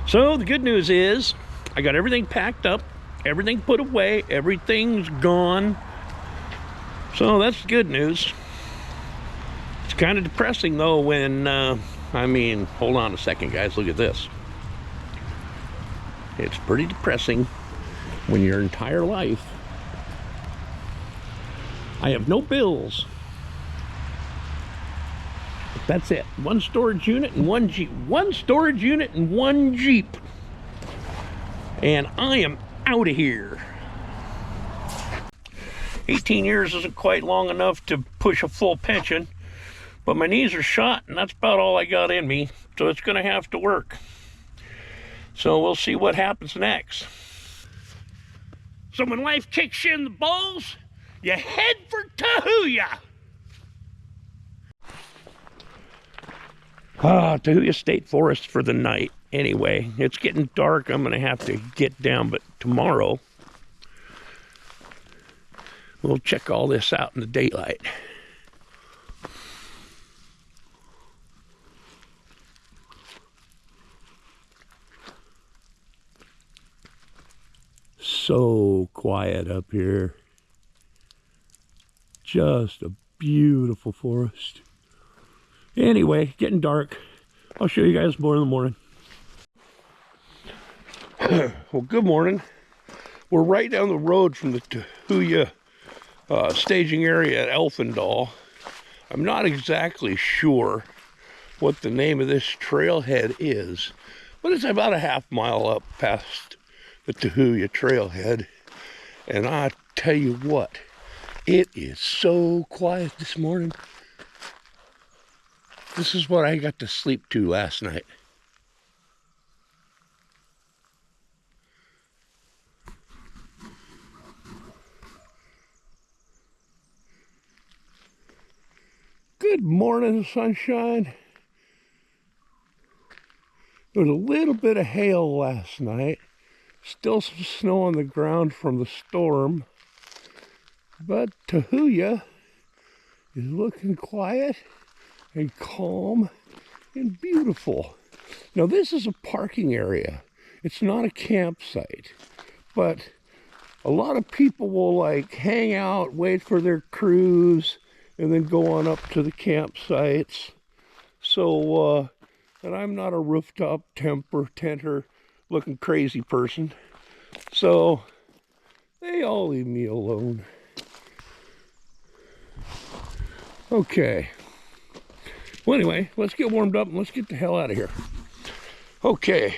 So the good news is I got everything packed up, everything put away, everything's gone. So that's good news. It's kind of depressing though when, hold on a second guys, look at this. It's pretty depressing when your entire life, I have no bills. That's it. One storage unit and one Jeep. One storage unit and one Jeep. And I am out of here. 18 years isn't quite long enough to push a full pension, but my knees are shot and that's about all I got in me. So it's gonna have to work. So we'll see what happens next. So when life kicks you in the balls, you head for Tahuya. Tahuya State Forest for the night. Anyway, it's getting dark. I'm gonna have to get down, but tomorrow we'll check all this out in the daylight. So quiet up here. Just a beautiful forest. Anyway, getting dark. I'll show you guys more in the morning. Well, good morning. We're right down the road from the Tahuya staging area at Elfendal. I'm not exactly sure what the name of this trailhead is, but it's about a half mile up past the Tahuya trailhead. And I tell you what, it is so quiet this morning. This is what I got to sleep to last night. Good morning, sunshine. There was a little bit of hail last night. Still some snow on the ground from the storm. But Tahuya is looking quiet and calm and beautiful. Now this is a parking area. It's not a campsite, but a lot of people will like hang out, wait for their crews, and then go on up to the campsites. So, and I'm not a rooftop tenter looking crazy person. So they all leave me alone. Okay. Well, anyway, let's get warmed up and let's get the hell out of here. Okay.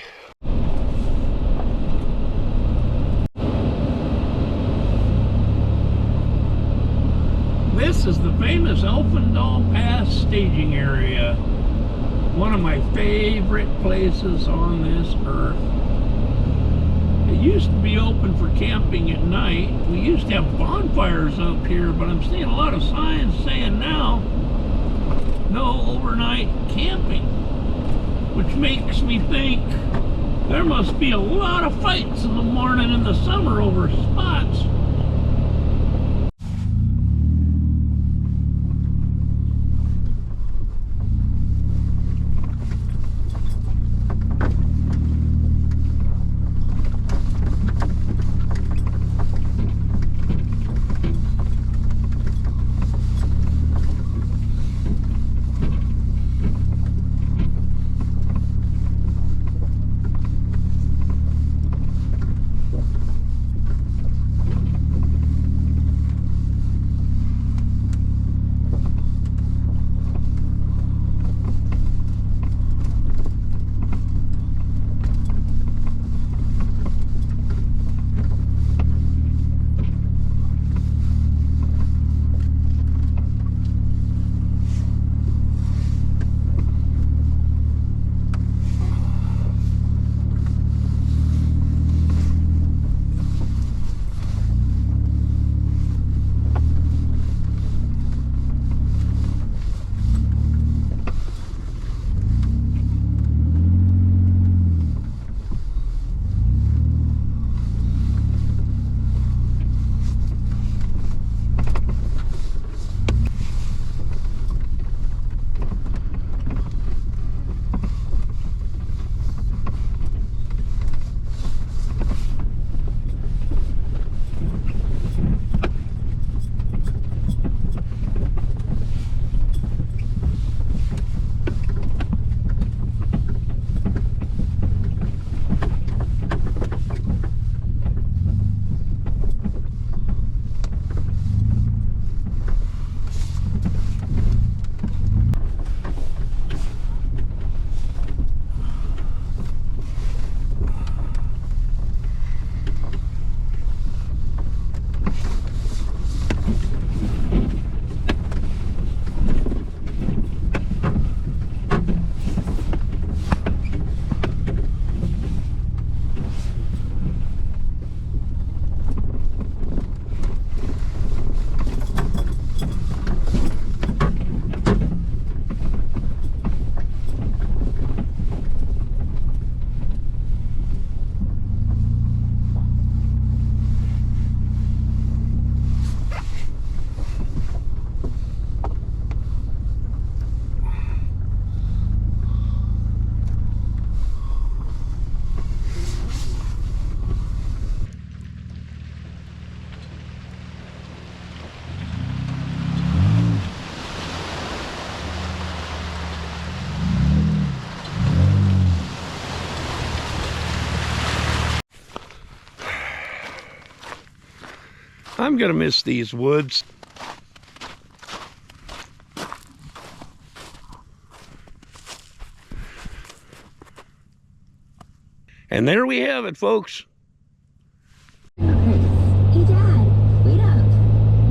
This is the famous Elfendal Pass staging area. One of my favorite places on this earth. It used to be open for camping at night. We used to have bonfires up here, but I'm seeing a lot of signs saying now, no overnight camping, which makes me think there must be a lot of fights in the morning in the summer over spots. I'm gonna miss these woods. And there we have it, folks. Hey, Dad, wait up.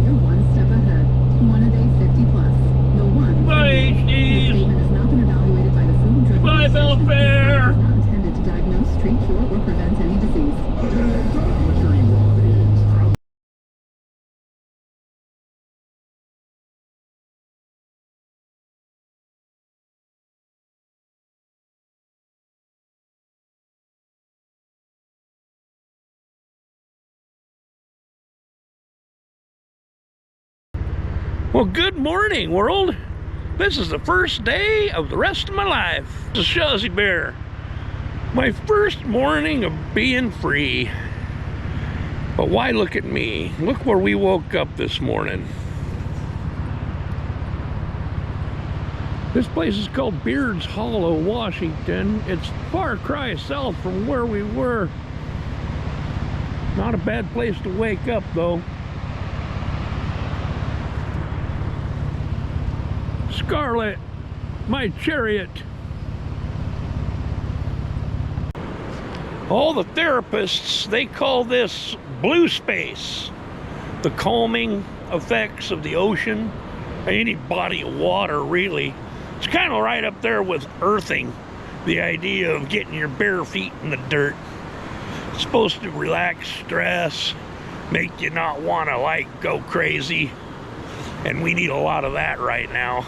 You're one step ahead. One a day 50 plus. The one. Bye, HDs. This statement has not been evaluated by the Food and Drug Bye, Administration. Belfair. It is not intended to diagnose, treat, cure, or prevent any disease. Well, good morning, world. This is the first day of the rest of my life. This is Shazzy Bear. My first morning of being free. But why look at me? Look where we woke up this morning. This place is called Beards Hollow, Washington. It's far cry south from where we were. Not a bad place to wake up, though. Scarlet, my chariot. All the therapists, they call this blue space. The calming effects of the ocean, any body of water, really. It's kind of right up there with earthing. The idea of getting your bare feet in the dirt. It's supposed to relax stress, make you not want to, like, go crazy. And we need a lot of that right now.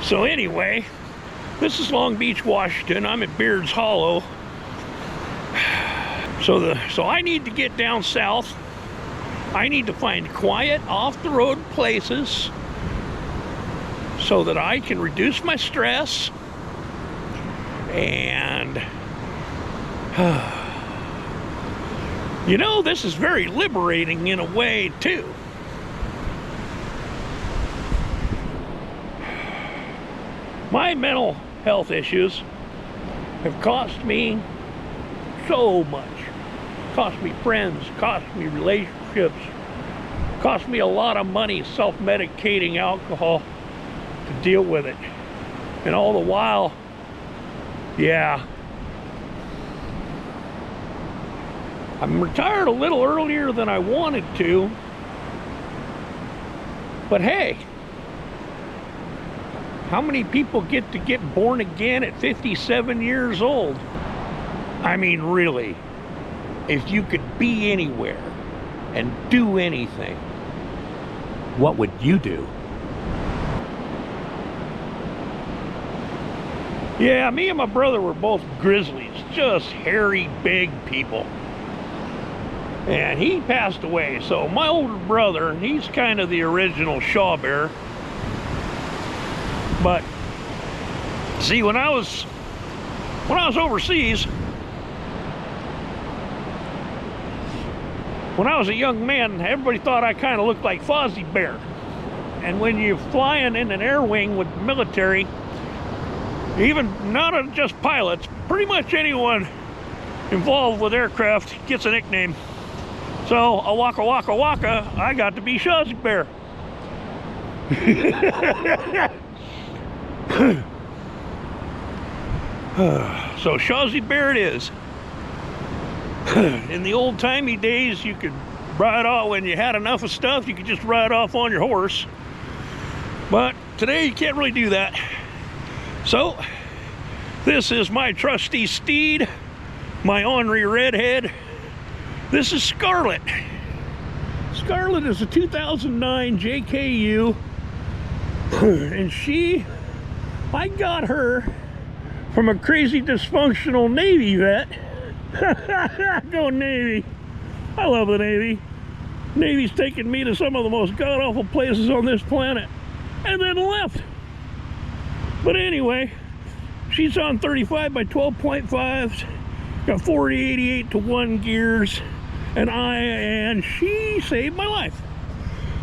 So anyway, this is Long Beach, Washington. I'm at Beards Hollow. So I need to get down south. I need to find quiet, off-the-road places so that I can reduce my stress and you know, this is very liberating in a way too. My mental health issues have cost me so much. Cost me friends, cost me relationships, cost me a lot of money self-medicating alcohol to deal with it. And all the while, yeah, I'm retired a little earlier than I wanted to, but hey, how many people get to get born again at 57 years old? I mean, really, if you could be anywhere and do anything, what would you do? Yeah, me and my brother were both grizzlies, just hairy, big people. And he passed away, so my older brother, he's kind of the original Shaw Bear. But see, when I was overseas, when I was a young man, everybody thought I kind of looked like Fozzie Bear. And when you're flying in an air wing with the military, even not just pilots, pretty much anyone involved with aircraft gets a nickname. So, a waka waka waka, I got to be Shazzy Bear. So Shazzy Bear it is. In the old-timey days, you could ride off when you had enough of stuff, you could just ride off on your horse. But today you can't really do that. So this is my trusty steed, my ornery redhead. This is Scarlet. Scarlet is a 2009 JKU, and I got her from a crazy dysfunctional Navy vet. Go Navy. I love the Navy. Navy's taken me to some of the most god-awful places on this planet and then left. But anyway, she's on 35 by 12.5s, got 40-88 to 1 gears, and she saved my life.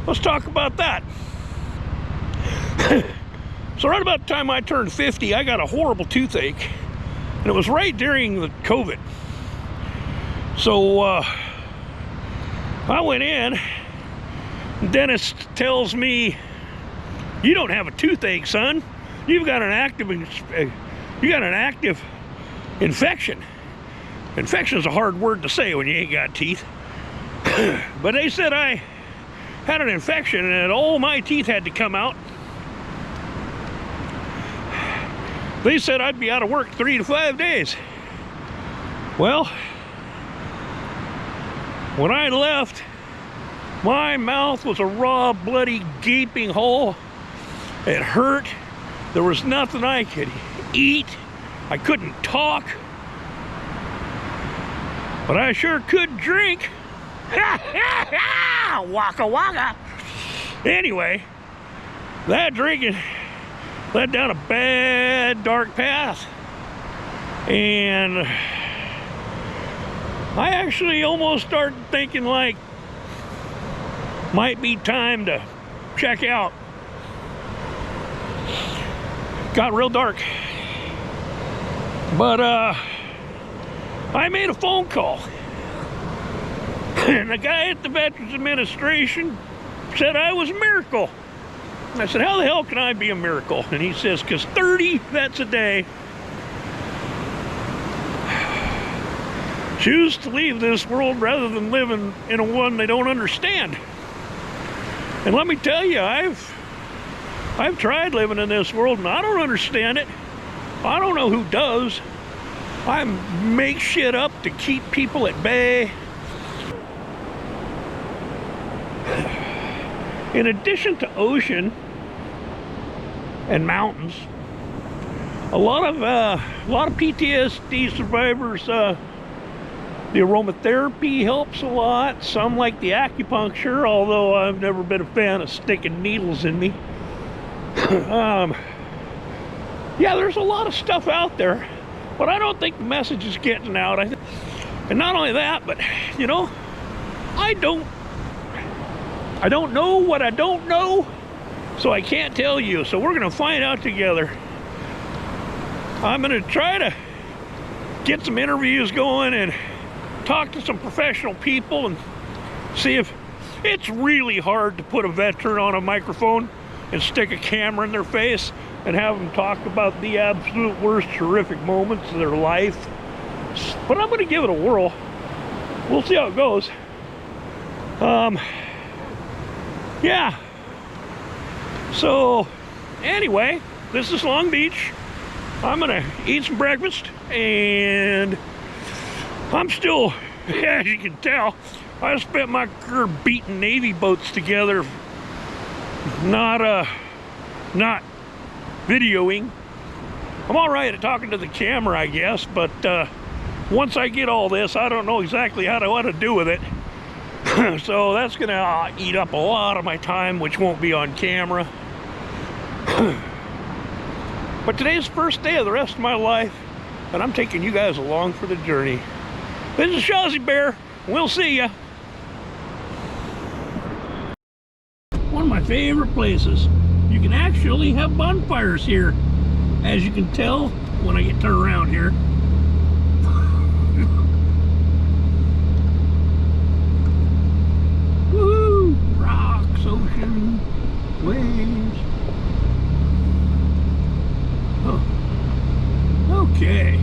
Let's talk about that. So right about the time I turned 50, I got a horrible toothache, and it was right during the COVID. So I went in. Dentist tells me, "You don't have a toothache, son. You've got an active infection." Infection is a hard word to say when you ain't got teeth. But they said I had an infection and that all my teeth had to come out. They said I'd be out of work 3 to 5 days. Well, when I left, my mouth was a raw, bloody, gaping hole. It hurt. There was nothing I could eat. I couldn't talk. But I sure could drink. Waka waka. Anyway, that drinking led down a bad, dark path. And I actually almost started thinking like, might be time to check out. Got real dark. But I made a phone call. And the guy at the Veterans Administration said I was a miracle. And I said, how the hell can I be a miracle? And he says, because 30 vets a day choose to leave this world rather than live in a one they don't understand. And let me tell you, I've tried living in this world and I don't understand it. I don't know who does. I make shit up to keep people at bay. In addition to ocean and mountains, a lot of PTSD survivors, the aromatherapy helps a lot. Some like the acupuncture, although I've never been a fan of sticking needles in me. Yeah, there's a lot of stuff out there, but I don't think the message is getting out. And not only that, but you know, I don't know what I don't know, so I can't tell you. So we're gonna find out together. I'm gonna try to get some interviews going and talk to some professional people and see if it's really hard to put a veteran on a microphone and stick a camera in their face and have them talk about the absolute worst horrific moments of their life. But I'm gonna give it a whirl. We'll see how it goes. Yeah. So anyway, this is Long Beach. I'm gonna eat some breakfast, and I'm still, as you can tell, I spent my career beating Navy boats together, not videoing. I'm all right at talking to the camera, I guess, but once I get all this, I don't know exactly what to do with it. So that's gonna eat up a lot of my time, which won't be on camera. But today's the first day of the rest of my life, and I'm taking you guys along for the journey. This is Shawzy Bear. We'll see ya. One of my favorite places. You can actually have bonfires here, as you can tell when I get turned around here. Woo! Rocks, ocean, waves. Oh. Okay.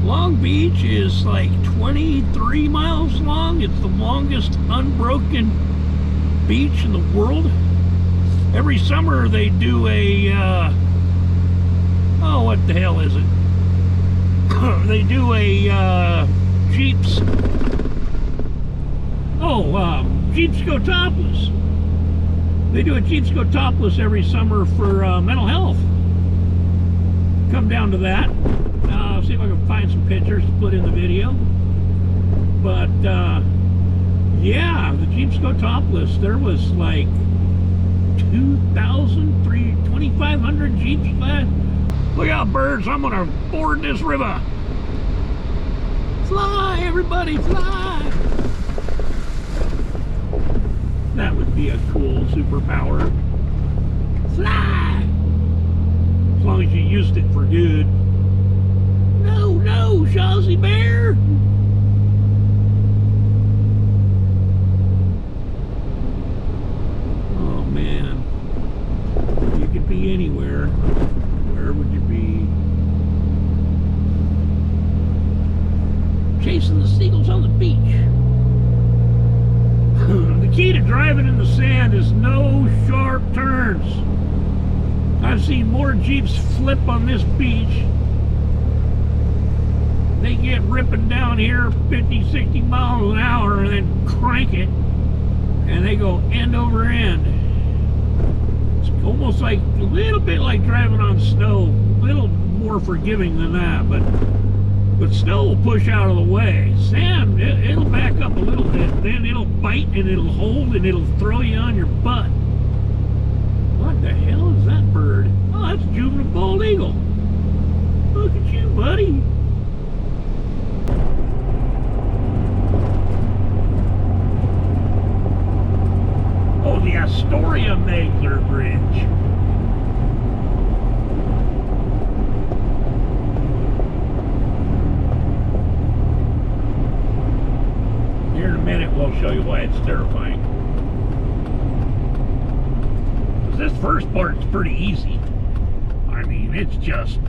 Long Beach is like 23 miles long. It's the longest unbroken beach in the world. Every summer they do a, oh, what the hell is it? They do a, Jeeps. Oh, Jeeps Go Topless. They do a Jeeps Go Topless every summer for mental health. Come down to that. See if I can find some pictures to put in the video. But, yeah, the Jeeps Go Topless. There was like 2,500 Jeeps left. Look out, birds, I'm gonna board this river. Fly, everybody, fly. That would be a cool superpower. Fly! As long as you used it for good. No, Shawzy Bear! chasing the seagulls on the beach. The key to driving in the sand is no sharp turns. I've seen more Jeeps flip on this beach. They get ripping down here 50, 60 miles an hour and then crank it, and they go end over end. It's almost like a little bit like driving on snow. A little more forgiving than that, but snow will push out of the way. Sand, it'll back up a little bit, then it'll bite and it'll hold and it'll throw you on your butt. What the hell is that bird? Oh, that's a juvenile bald eagle. Look at you, buddy. Oh, the Astoria Magler Bridge. Here in a minute, we'll show you why it's terrifying. This first part's pretty easy. I mean, it's just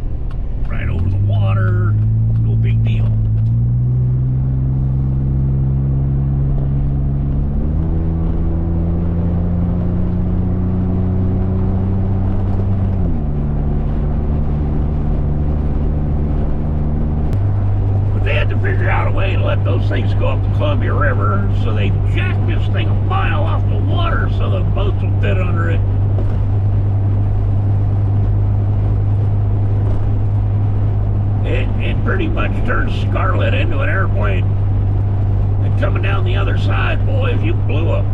right over the water, no big deal. But they had to figure out a way to let those things go up the Columbia River, so they jacked this thing a mile off the water so the boats will fit under it. It pretty much turned Scarlet into an airplane. And coming down the other side, boy, if you blew up,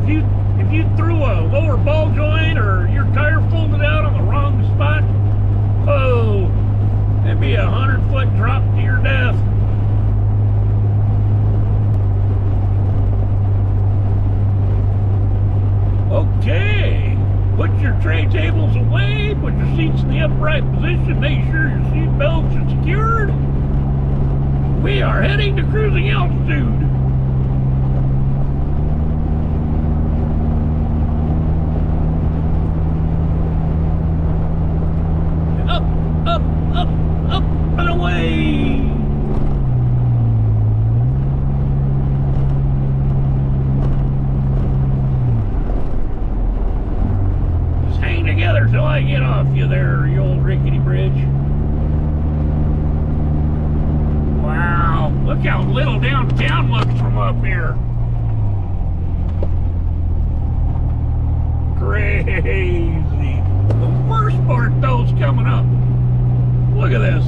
if you threw a lower ball joint or your tire folded out on the wrong spot, oh, that'd be 100-foot drop to your death. Okay. Put your tray tables away, put your seats in the upright position, make sure your seat belts are secured. We are heading to cruising altitude. Up, up, up, up and away. Together till I get off you there, you old rickety bridge. Wow, look how little downtown looks from up here. Crazy. The worst part though is coming up. Look at this.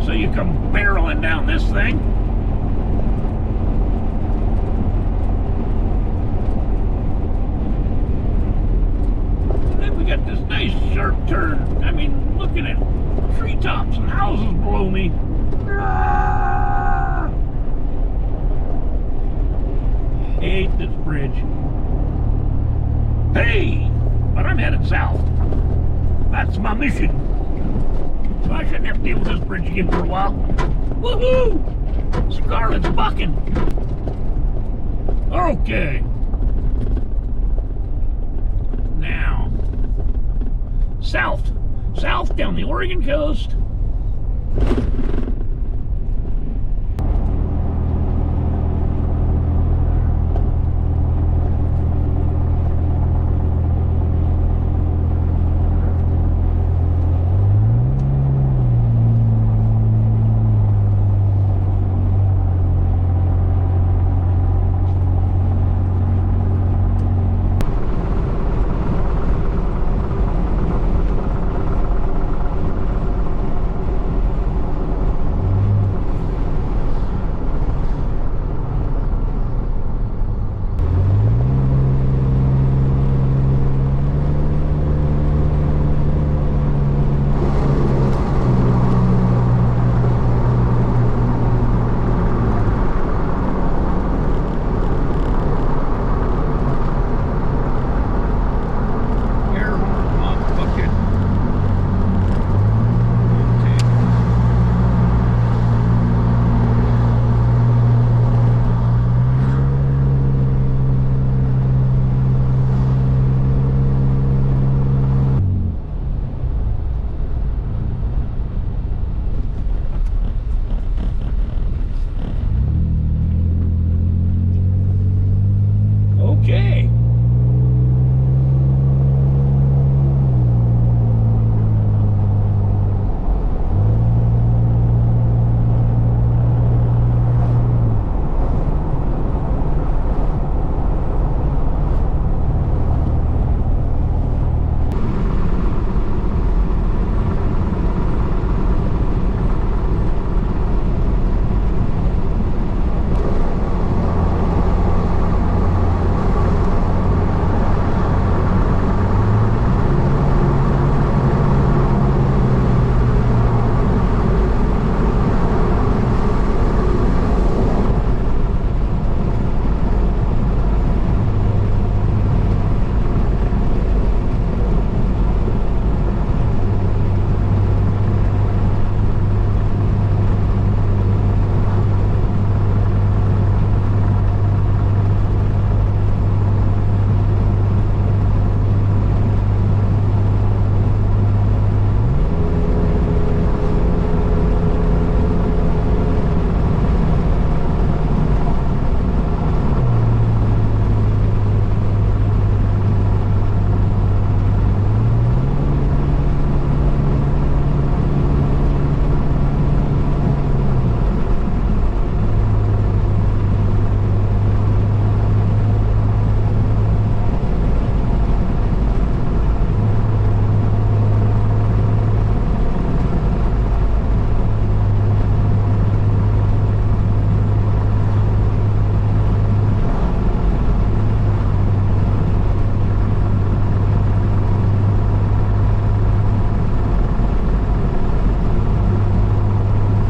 So you come barreling down this thing. We got this nice sharp turn. I mean, looking at treetops and houses below me. Ah! Hate this bridge. Hey, but I'm headed south. That's my mission. So I shouldn't have to deal with this bridge again for a while. Woohoo! Scarlet's bucking. Okay. Now, south down the Oregon coast.